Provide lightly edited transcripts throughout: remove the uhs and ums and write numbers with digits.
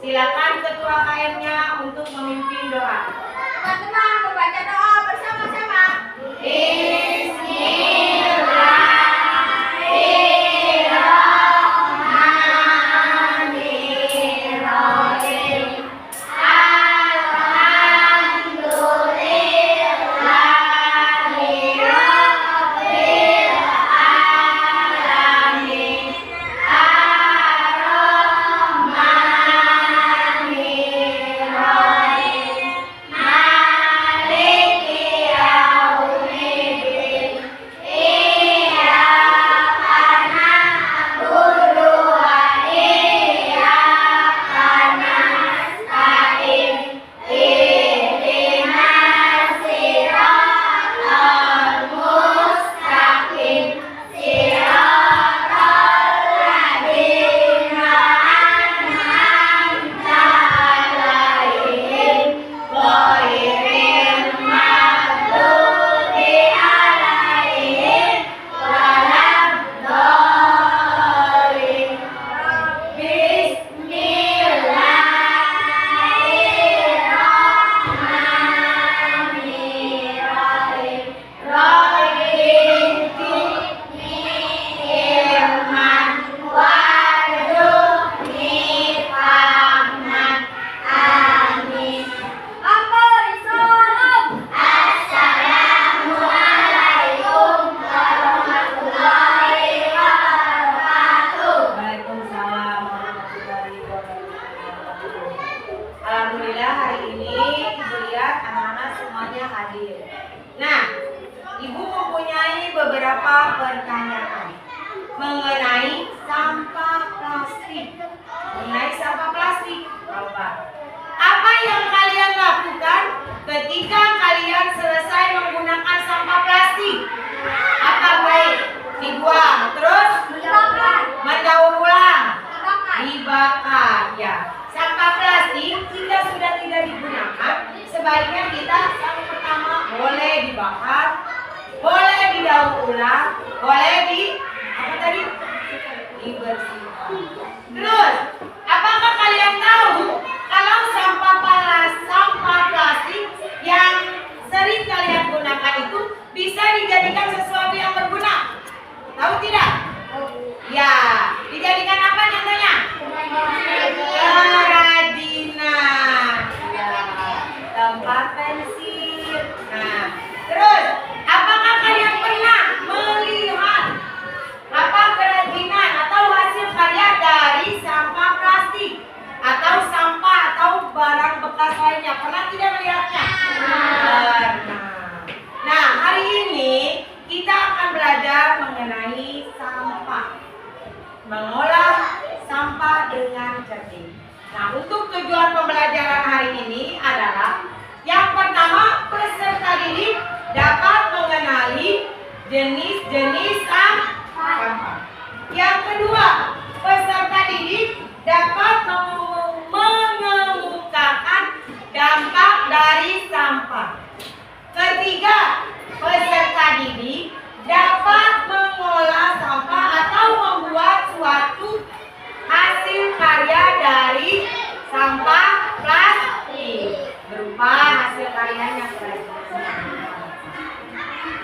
Silakan Ketua KM-nya untuk memimpin doa. Teman-teman membaca doa bersama-sama. Alhamdulillah hari ini Ibu lihat anak-anak semuanya hadir. Nah, Ibu mempunyai beberapa pertanyaan mengenai sampah plastik. Coba. Apa yang kalian lakukan ketika kalian selesai menggunakan sampah plastik? Apa baik? Dibuang, terus mendaur ulang, dibakar. Ya. Sampah plastik jika sudah tidak digunakan, sebaiknya kita yang pertama boleh dibakar, boleh didaur ulang, boleh dibersihkan. Terus, apakah kalian tahu kalau sampah plastik yang sering kalian gunakan itu bisa dijadikan sesuatu yang berguna? Tahu tidak? Ya, dijadikan apa contohnya? Kerajinan, ya, tempat pensil. Nah, terus apakah kalian pernah melihat apa kerajinan atau hasil karya dari sampah plastik atau sampah atau barang bekas lainnya? Pernah tidak melihatnya? Pernah. Nah, hari ini kita akan belajar mengenai sampah, mengolah sampah dengan cerdik. Nah, untuk tujuan pembelajaran hari ini adalah yang pertama, peserta didik dapat mengenali jenis-jenis sampah. Yang kedua, peserta didik dapat mengemukakan dampak dari sampah. Ketiga, peserta didik dapat mengolah sampah atau membuat suatu hasil karya dari sampah plastik berupa hasil karyanya kerajinan.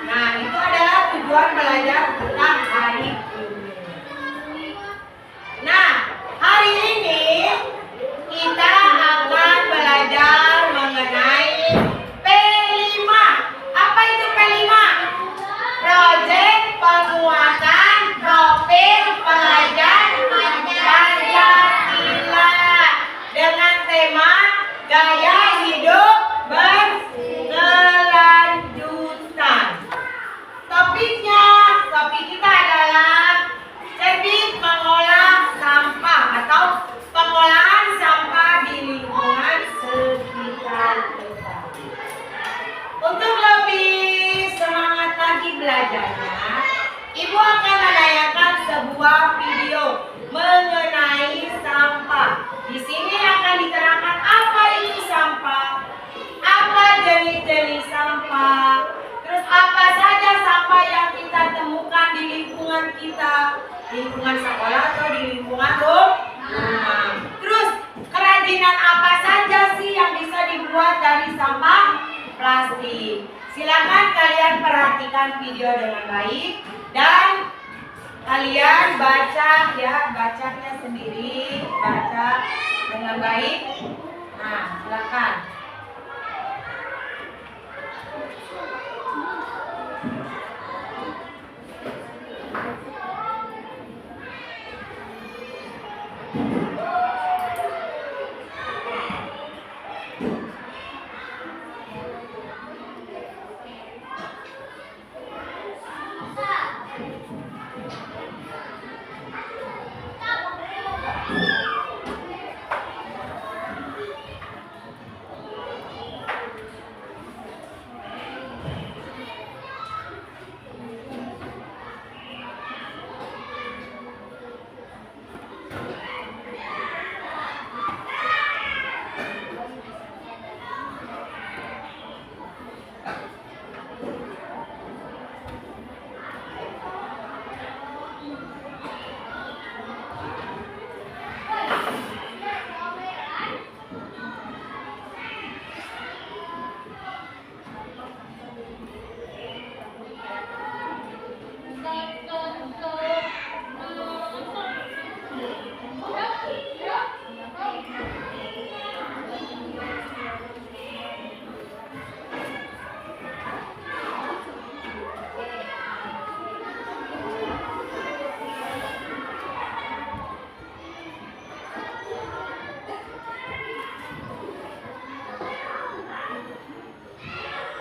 Nah, itu adalah tujuan belajar kita hari ini. Nah, hari ini kita akan belajar mengenai P5. Apa itu P5? Proyek penguatan profil pelajar Pancasila dengan tema gaya hidup berkelanjutan. Topik kita adalah cerdik mengolah sampah atau pengolahan sampah di lingkungan sekitar kita. Untuk lebih semangat lagi belajarnya, Ibu akan menayangkan sebuah video mengenai sampah. Di sini akan diterangkan apa itu sampah, apa jenis-jenis sampah, terus apa saja sampah yang kita temukan di lingkungan kita, lingkungan sekolah atau di lingkungan rumah. Terus kerajinan kerajinan apa saja sih yang bisa dibuat dari sampah plastik? Silakan kalian perhatikan video dengan baik dan kalian baca ya, bacanya sendiri, baca dengan baik. Nah, silakan.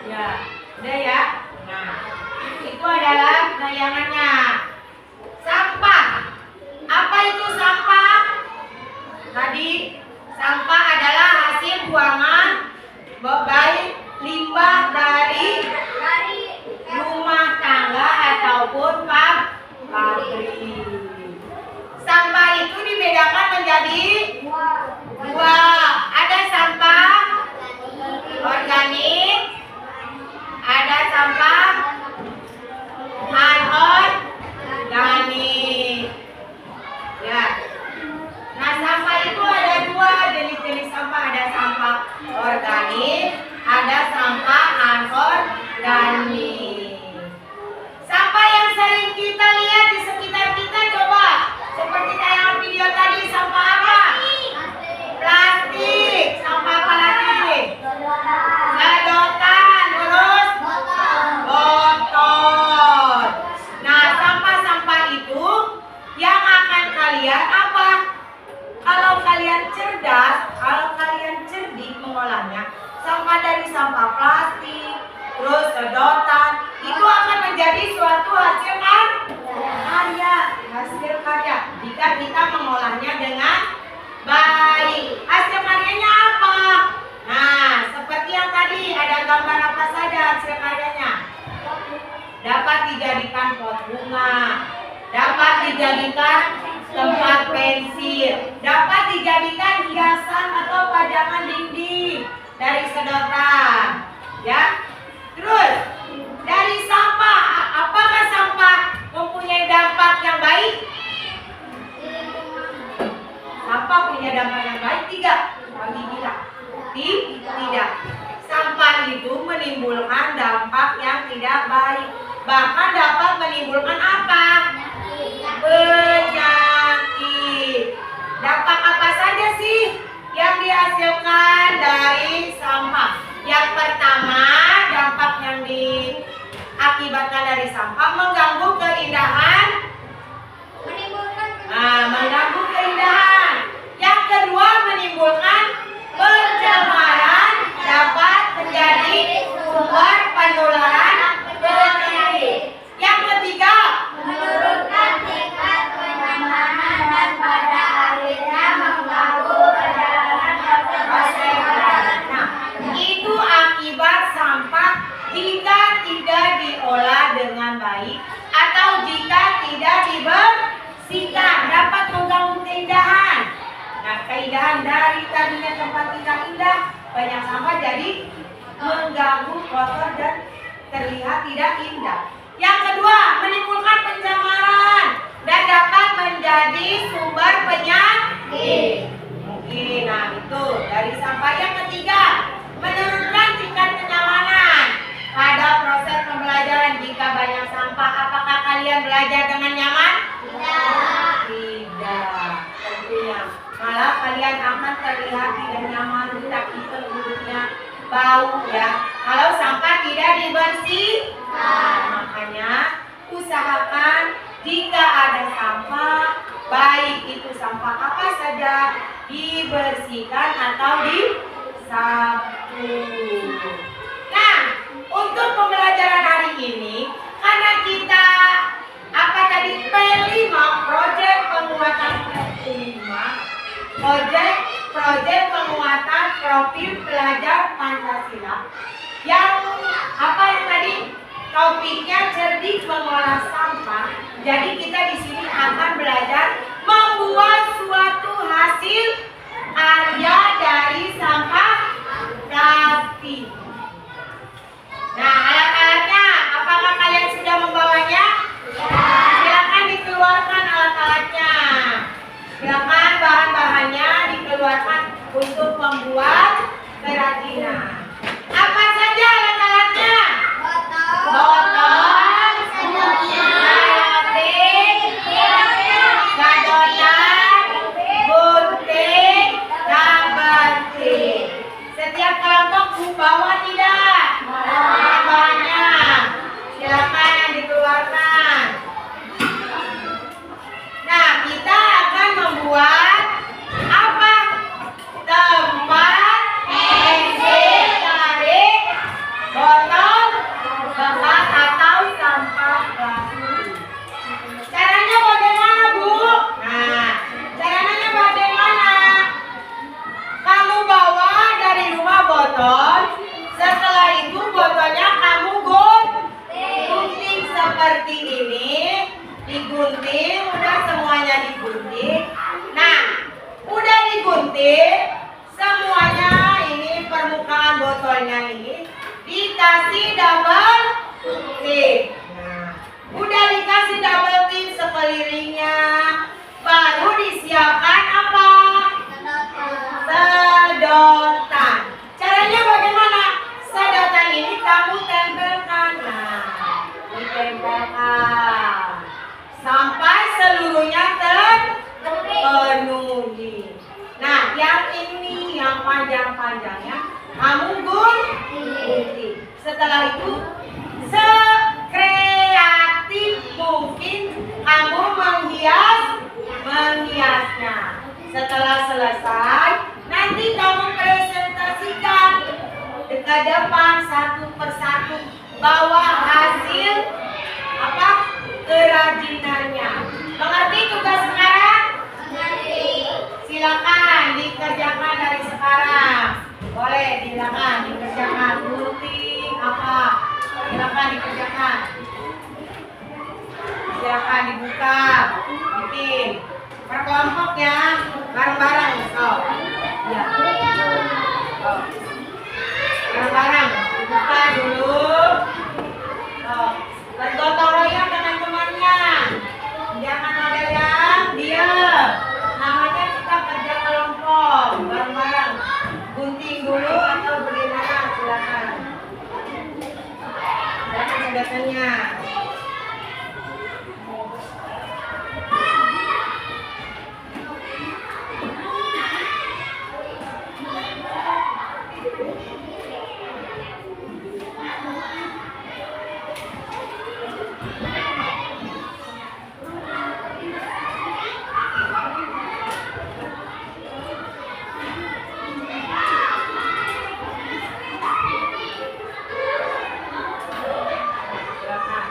Ya, udah ya. Nah, itu adalah tayangannya. Sampah. Apa itu sampah? Tadi sampah adalah hasil buangan baik limbah dari rumah tangga ataupun pabrik. Sampah itu dibedakan menjadi dua. Ada sampah organik, ada sampah anorganik. Ya. Nah, sampah itu ada dua jenis sampah. Ada sampah organik, ada sampah anorganik. Sampah yang sering kita lihat di sekitar kita, coba seperti tayangan video tadi, sampah apa? Plastik. Sampah apa lagi? Sedotan, terus botol. Nah, sampah-sampah itu yang akan kalian apa? Kalau kalian cerdas, kalau kalian cerdik mengolahnya, sampah dari sampah plastik, terus sedotan, itu akan menjadi suatu hasil karya jika kita mengolahnya dengan baik. Hasil karyanya apa? Nah, seperti yang tadi, ada gambar apa saja hasil karyanya? Dapat dijadikan pot bunga, dapat dijadikan tempat pensil, dapat dijadikan hiasan atau pajangan dinding dari sedotan. Ya. Terus, dari sampah, apakah sampah mempunyai dampak yang baik? Sampah punya dampak yang baik tidak? Bagi kita. Tidak. Sampah itu menimbulkan dampak yang tidak baik. Bahkan dapat menimbulkan apa? Penyakit. Dampak apa saja sih yang dihasilkan dari sampah? Yang pertama, dampak yang diakibatkan dari sampah mengganggu keindahan. Mengganggu keindahan. Yang kedua, menimbulkan pencemaran, dapat menjadi sumber penularan penyakit. Yang ketiga, menurunkan tingkat kenyamanan dan pada akhirnya mengganggu perjalanan kesehatan. Nah, itu akibat sampah jika tidak diolah dengan baik atau jika tidak dibersihkan, dapat mengganggu keindahan. Nah, keindahan dari tadinya tempat kita indah, banyak sampah jadi mengganggu, kotor dan terlihat tidak indah. Yang kedua, menimbulkan pencemaran dan dapat menjadi sumber penyakit. Oke, nah itu dari sampah. Yang ketiga, menurunkan tingkat kenyamanan pada proses pembelajaran. Jika banyak sampah, apakah kalian belajar dengan nyaman? Tidak, tentunya. Malah kalian akan terlihat tidak nyaman, tidak duduknya bau ya. Kalau sampah tidak dibersihkan, makanya usahakan jika ada sampah, baik itu sampah apa saja, dibersihkan atau disapu. Nah, untuk pembelajaran hari ini, karena kita P5, proyek penguatan P5, proyek penguatan profil pelajar Pancasila. Yang tadi? Topiknya cerdik mengolah sampah. Jadi kita di sini akan belajar membuat suatu hasil karya dari sampah plastik. Nah, alat-alatnya, apakah kalian sudah membawanya? Silakan dikeluarkan alat-alatnya. Silakan bahan-bahannya dikeluarkan untuk membuat kerajinan. Apa saja alat-alatnya? Botol, selotik, gadotan, gunting, dan banting. Setiap kelompok bawa tidak? Bahannya. Silakan yang dikeluarkan. Nah, kita akan membuat apa? Tempat pensil tarik botol bekas atau sampah plastik. Caranya bagaimana, Bu? Nah, caranya bagaimana? Kamu bawa dari rumah botol. Setelah itu botolnya kamu gunting seperti ini. Digunting, udah semuanya digunting. Nah, udah digunting semuanya, ini permukaan botolnya ini dikasih double tip. Nah, udah dikasih double tip sekelilingnya, baru disiapkan apa? Sedotan. Caranya bagaimana? Sedotan ini kamu tempelkan. Nah, ditempelkan sampai seluruhnya terpenuhi. Nah, yang ini yang panjang-panjangnya kamu gunting. Setelah itu sekreatif mungkin kamu menghiasnya. Setelah selesai, nanti kamu presentasikan dekat depan satu persatu, bawa hasil apa? Kerajinannya. Mengerti tugas sekarang? Mengerti. Silakan dikerjakan dari sekarang. Boleh, silakan dikerjakan. Gunting apa? Silakan dikerjakan. Silakan dibuka, bikin. Per kelompok ya, bareng-bareng. Oh, ya. Oh. Bareng-bareng. Dibuka dulu. Oh. Bergotong royong dengan temannya. Jangan ada yang diam. Namanya kita kerja kelompok, bareng-bareng. Gunting dulu atau bagaimana? Silakan. Silakan sedotannya. Silakan.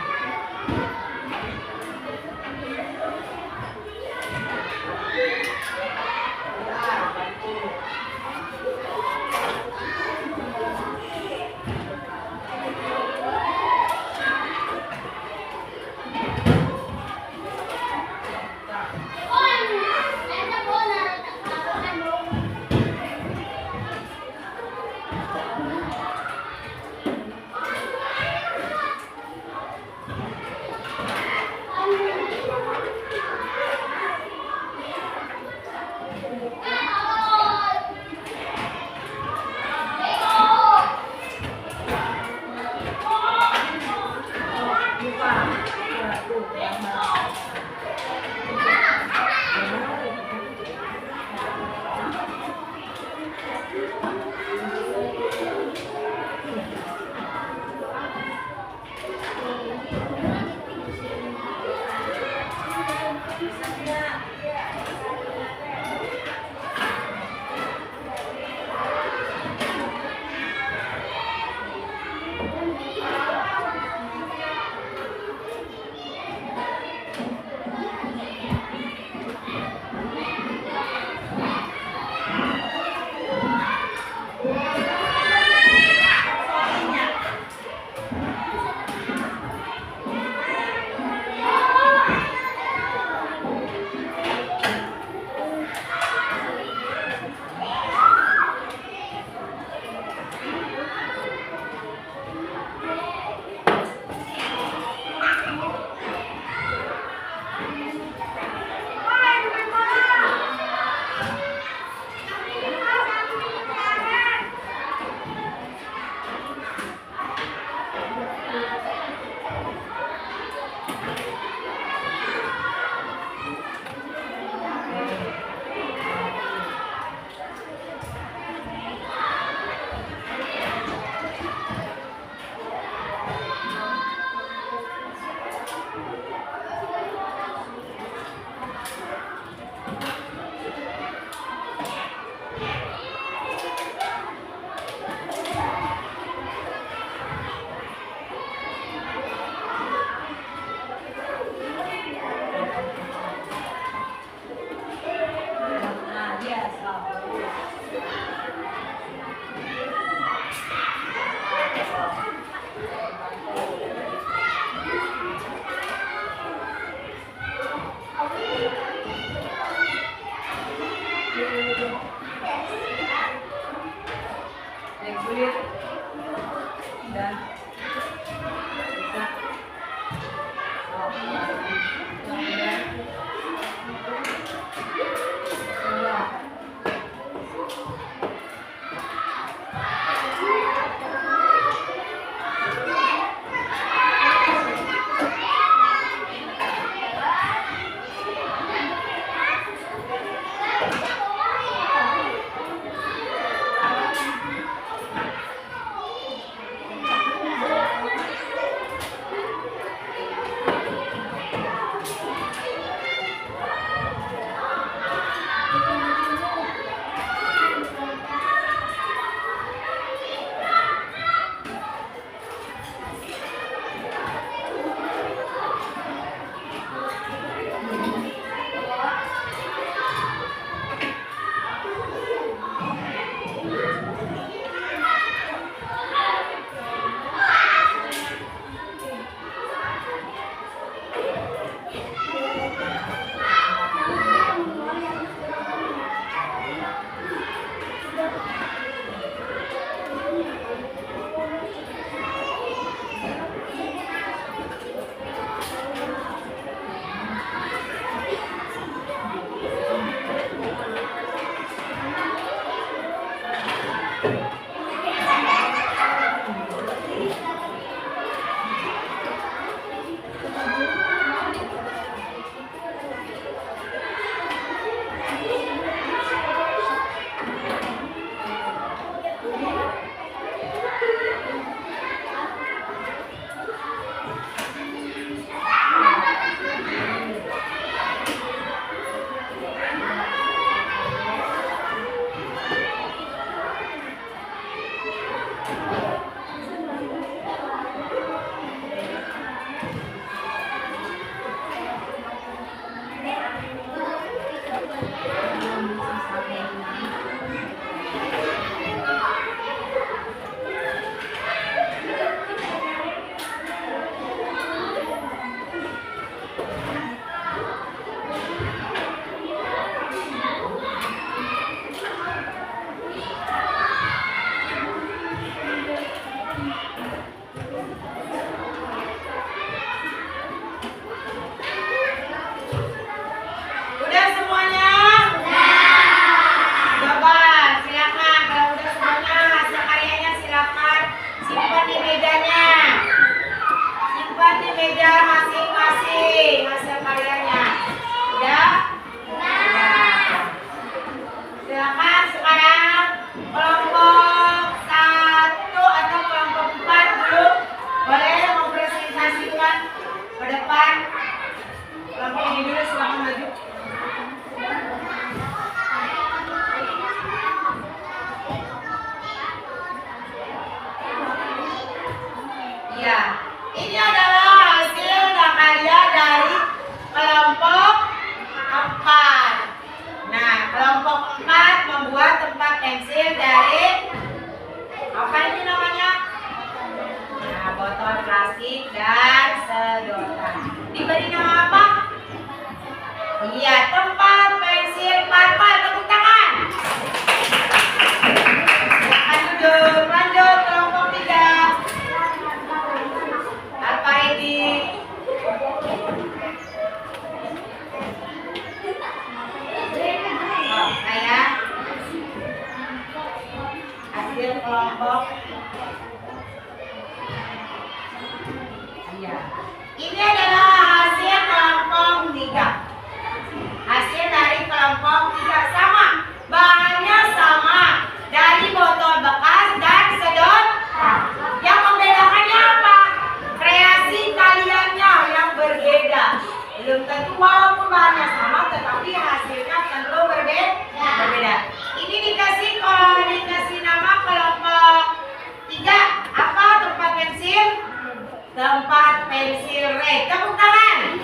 Yang sulit dan bisa. botol plastik dan sedotan. Diberi nama apa? Iya, tempat pensil parpal. Tepuk tangan. Silakan duduk. Lanjut kelompok 3. Apa ini? Oh, saya hasil kelompok. Iya. Ini adalah hasil kelompok 3. Hasil dari kelompok 3 sama. Bahannya sama. Dari botol bekas dan sedot. Yang membedakannya apa? Kreasi kaliannya yang berbeda. Belum tentu walaupun bahannya sama, tetapi hasilnya tentu berbeda. Ini dikasih nama kelompok 3. Apa tempat pensil? Tempat pensil red. Tepuk tangan.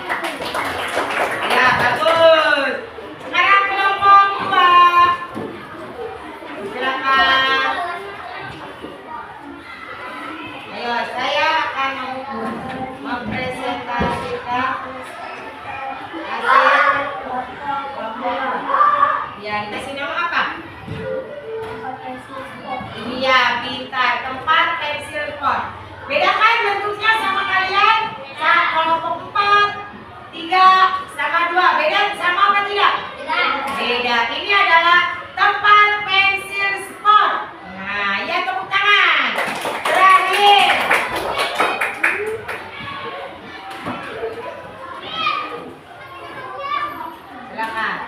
Ya, bagus. Sekarang kelompok 2. Silakan. Ayo, saya akan mempresentasikan hasil kelompok. Ya, dikasih nama apa? Iya, pintar. Tempat pensil pot. Bedakan bentuknya sama kalian? Kelompok 4, 3, sama 2. Beda sama apa tidak? Beda. Ini adalah tempat pensil sport. Nah, ya tepuk tangan. Terakhir. Silakan.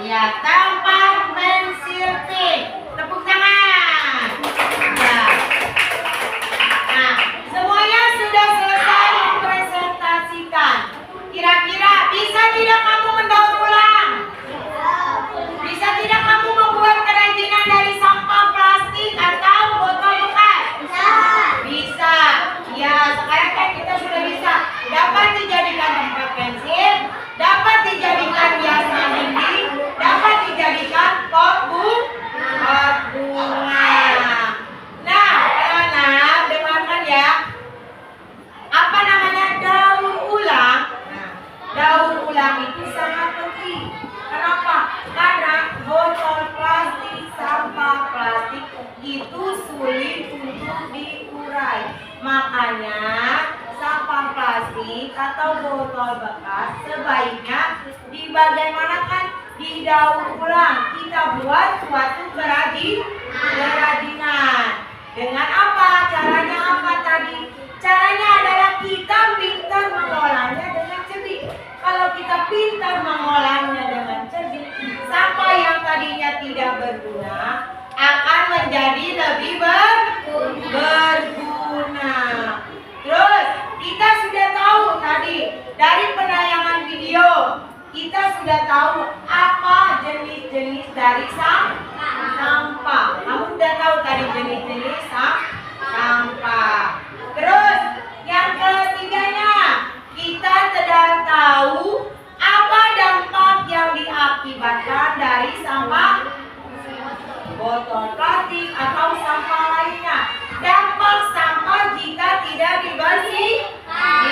Ya, tempat pensil pink. Tepuk tangan. Ya. Nah, semuanya sudah selesai mempresentasikan. Kira-kira bisa tidak kamu mendaur ulang? Bisa tidak kamu membuat kerajinan dari sampah plastik atau botol bekas? Bisa. Ya, sekarang kan kita sudah bisa. Dapat dijadikan tempat pensil, dapat dijadikan hiasan dinding, dapat dijadikan pot bunga. Nah, anak-anak dengarkan ya. Apa namanya daur ulang? Nah, daur ulang itu sangat penting. Kenapa? Karena botol plastik, sampah plastik itu sulit untuk diurai. Makanya sampah plastik atau botol bekas sebaiknya dibagaimanakan? Didaur ulang. Kita buat suatu kerajinan. Dengan apa? Caranya apa tadi? Caranya adalah kita pintar mengolahnya dengan cerdik. Kalau kita pintar mengolahnya dengan cerdik, sampah yang tadinya tidak berguna akan menjadi lebih berguna. Terus kita sudah tahu tadi dari penayangan video, kita sudah tahu apa jenis-jenis dari sampah. Kamu sudah tahu tadi jenis-jenis sampah. Terus yang ketiganya, kita sudah tahu apa dampak yang diakibatkan dari sampah botol plastik atau sampah lainnya. Dampak sampah jika tidak dibersihkan.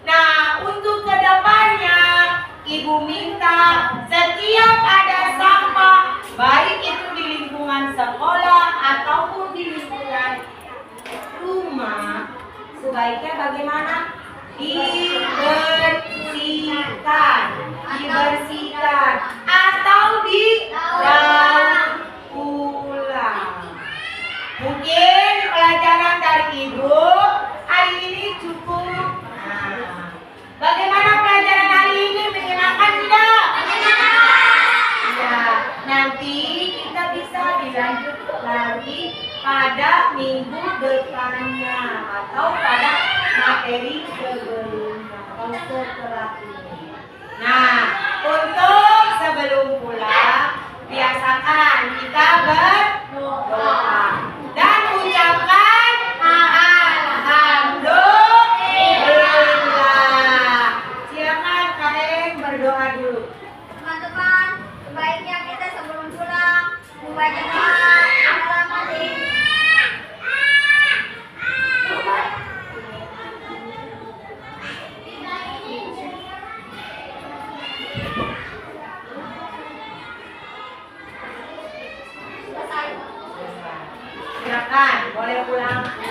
Nah, untuk kedepannya, Ibu minta setiap ada sampah, baik itu di lingkungan sekolah ataupun di lingkungan rumah, sebaiknya bagaimana? Dibersihkan atau didaur ulang. Mungkin pelajaran dari Ibu hari ini cukup. Nah, bagaimana pelajaran hari ini? Menyenangkan tidak? Ya, nanti kita bisa dilanjut lagi pada minggu depannya atau pada materi sebelumnya atau setelah ini. Nah, untuk sebelum pulang, biasakan kita berdoa dan ucapkan alhamdulillah. Membaca doa lama sih. Silakan, boleh pulang.